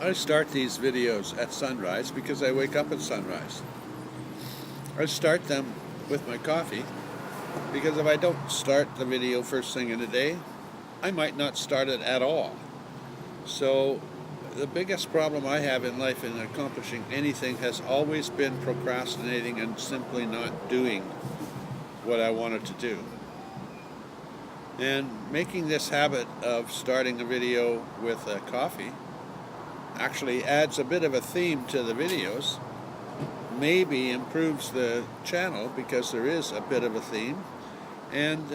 I start these videos at sunrise because I wake up at sunrise. I start them with my coffee because if I don't start the video first thing in the day, I might not start it at all. So the biggest problem I have in life in accomplishing anything has always been procrastinating and simply not doing what I wanted to do. And making this habit of starting a video with a coffee actually adds a bit of a theme to the videos, maybe improves the channel because there is a bit of a theme, and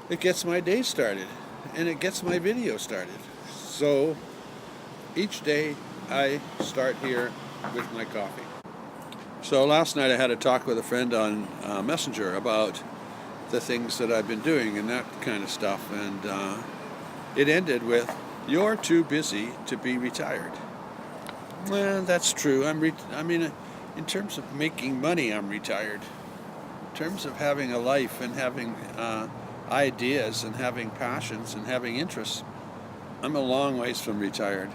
it gets my day started and it gets my video started. So each day I start here with my coffee. So last night I had a talk with a friend on Messenger about the things that I've been doing and that kind of stuff, and it ended with, "You're too busy to be retired." Well, that's true. I mean, in terms of making money, I'm retired. In terms of having a life and having ideas and having passions and having interests, I'm a long ways from retired.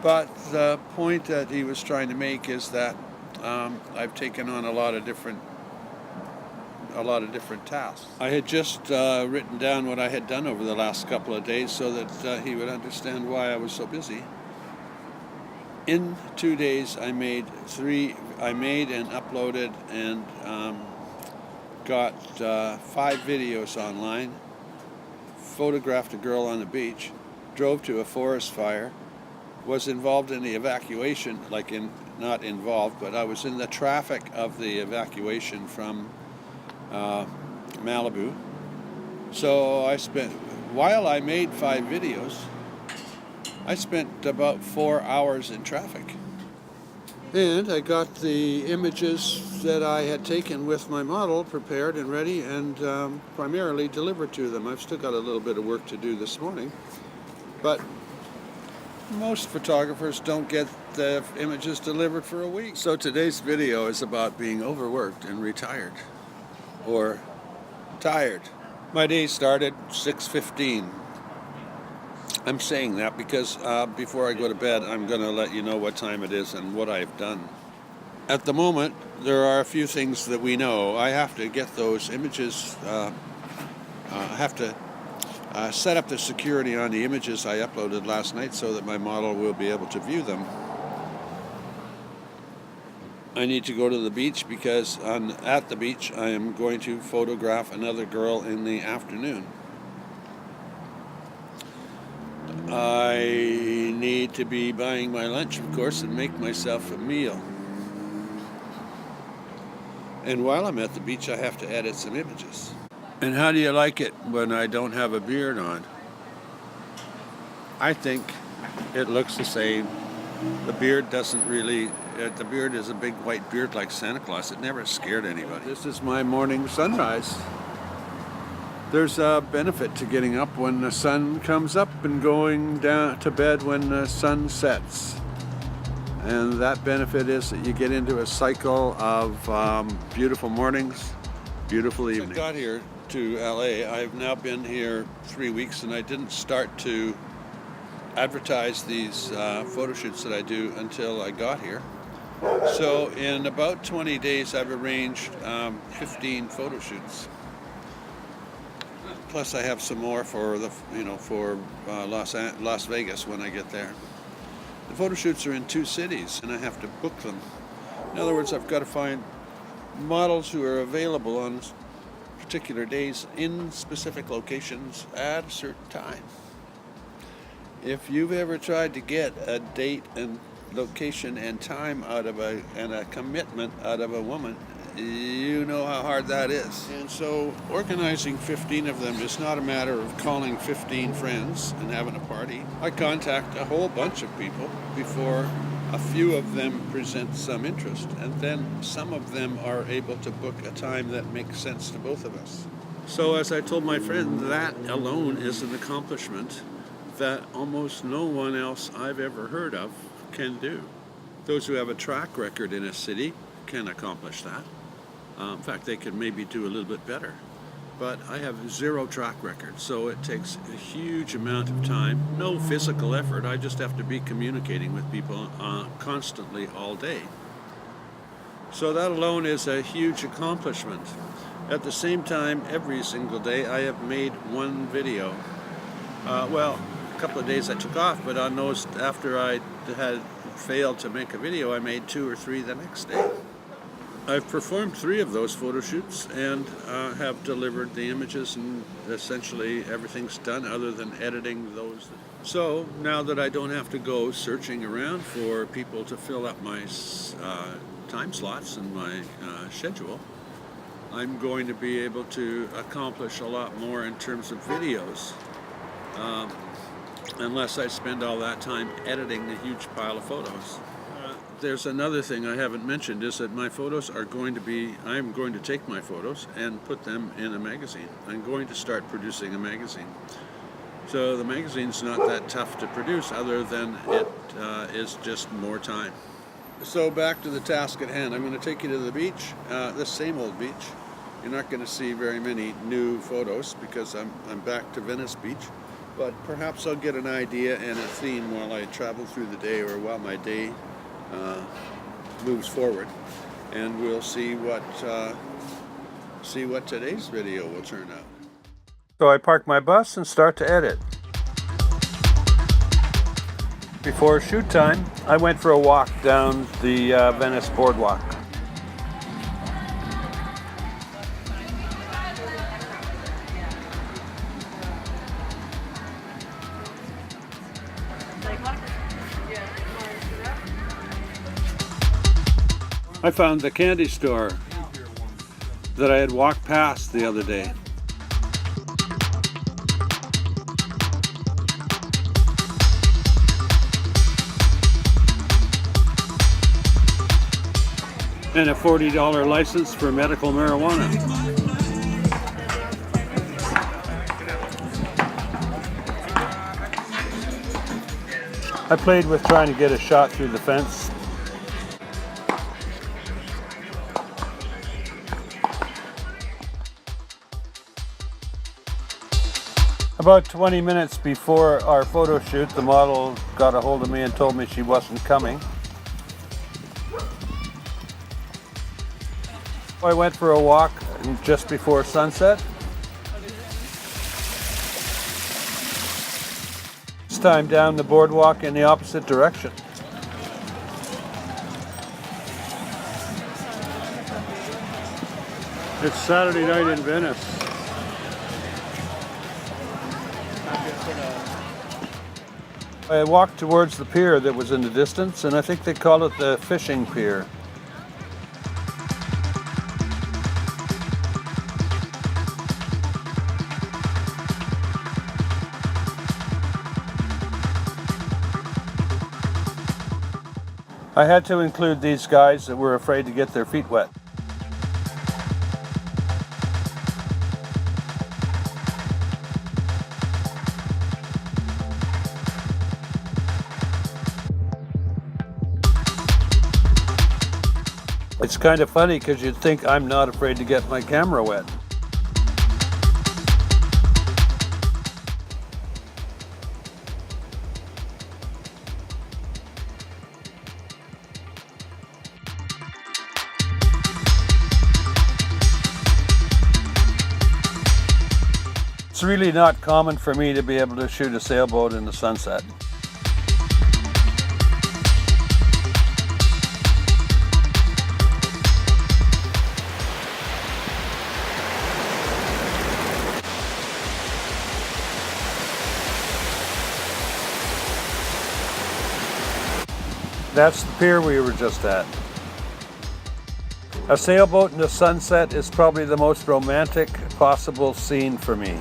But the point that he was trying to make is that I've taken on a lot of different tasks. I had just written down what I had done over the last couple of days so that he would understand why I was so busy. In 2 days, I made and uploaded and got 5 videos online, photographed a girl on the beach, drove to a forest fire, was involved in the evacuation, not involved, but I was in the traffic of the evacuation from Malibu. So while I made 5 videos, I spent about 4 hours in traffic. And I got the images that I had taken with my model prepared and ready and primarily delivered to them. I've still got a little bit of work to do this morning, but most photographers don't get the images delivered for a week. So today's video is about being overworked and retired, or tired. My day started 6:15. I'm saying that because before I go to bed, I'm going to let you know what time it is and what I've done. At the moment, there are a few things that we know. I have to get those images, I have to set up the security on the images I uploaded last night so that my model will be able to view them. I need to go to the beach because at the beach I am going to photograph another girl in the afternoon. I need to be buying my lunch, of course, and make myself a meal. And while I'm at the beach, I have to edit some images. And how do you like it when I don't have a beard on? I think it looks the same. The beard doesn't really, the beard is a big white beard like Santa Claus. It never scared anybody. This is my morning sunrise. There's a benefit to getting up when the sun comes up and going down to bed when the sun sets. And that benefit is that you get into a cycle of beautiful mornings, beautiful evenings. I got here to LA. I've now been here 3 weeks and I didn't start to advertise these photo shoots that I do until I got here. So in about 20 days I've arranged 15 photo shoots. Plus I have some more for Las Vegas when I get there. The photo shoots are in 2 cities and I have to book them. In other words, I've got to find models who are available on particular days in specific locations at a certain time. If you've ever tried to get a date and location and time and a commitment out of a woman, you know how hard that is. And so organizing 15 of them is not a matter of calling 15 friends and having a party. I contact a whole bunch of people before a few of them present some interest, and then some of them are able to book a time that makes sense to both of us. So as I told my friend, that alone is an accomplishment that almost no one else I've ever heard of can do. Those who have a track record in a city can accomplish that. In fact, they could maybe do a little bit better. but I have zero track record, so it takes a huge amount of time, no physical effort. I just have to be communicating with people constantly all day. So that alone is a huge accomplishment. At the same time, every single day I have made one video. Well, a couple of days I took off, but on those, after I had failed to make a video, I made 2 or 3 the next day. I've performed 3 of those photo shoots and have delivered the images, and essentially everything's done other than editing those. So now that I don't have to go searching around for people to fill up my time slots and my schedule, I'm going to be able to accomplish a lot more in terms of videos, unless I spend all that time editing the huge pile of photos. There's another thing I haven't mentioned, is that my photos are going to be, I'm going to take my photos and put them in a magazine. I'm going to start producing a magazine. So the magazine's not that tough to produce, other than it is just more time. So back to the task at hand. I'm going to take you to the beach, the same old beach. You're not going to see very many new photos because I'm back to Venice Beach, but perhaps I'll get an idea and a theme while I travel through the day, or while my day moves forward, and we'll see what today's video will turn out. So I park my bus and start to edit. Before shoot time, I went for a walk down the Venice boardwalk. I found the candy store that I had walked past the other day. And a $40 license for medical marijuana. I played with trying to get a shot through the fence. About 20 minutes before our photo shoot, the model got a hold of me and told me she wasn't coming. I went for a walk just before sunset. This time down the boardwalk in the opposite direction. It's Saturday night in Venice. I walked towards the pier that was in the distance, and I think they call it the fishing pier. I had to include these guys that were afraid to get their feet wet. It's kind of funny because you'd think I'm not afraid to get my camera wet. It's really not common for me to be able to shoot a sailboat in the sunset. That's the pier we were just at. A sailboat in the sunset is probably the most romantic possible scene for me.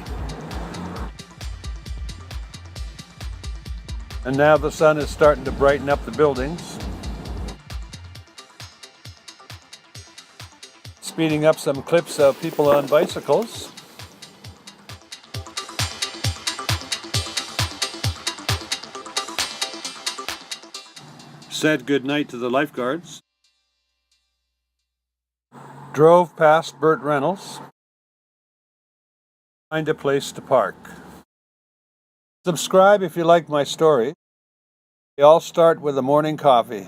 And now the sun is starting to brighten up the buildings, speeding up some clips of people on bicycles. Said goodnight to the lifeguards. Drove past Burt Reynolds. Find a place to park. Subscribe if you like my story. They all start with a morning coffee.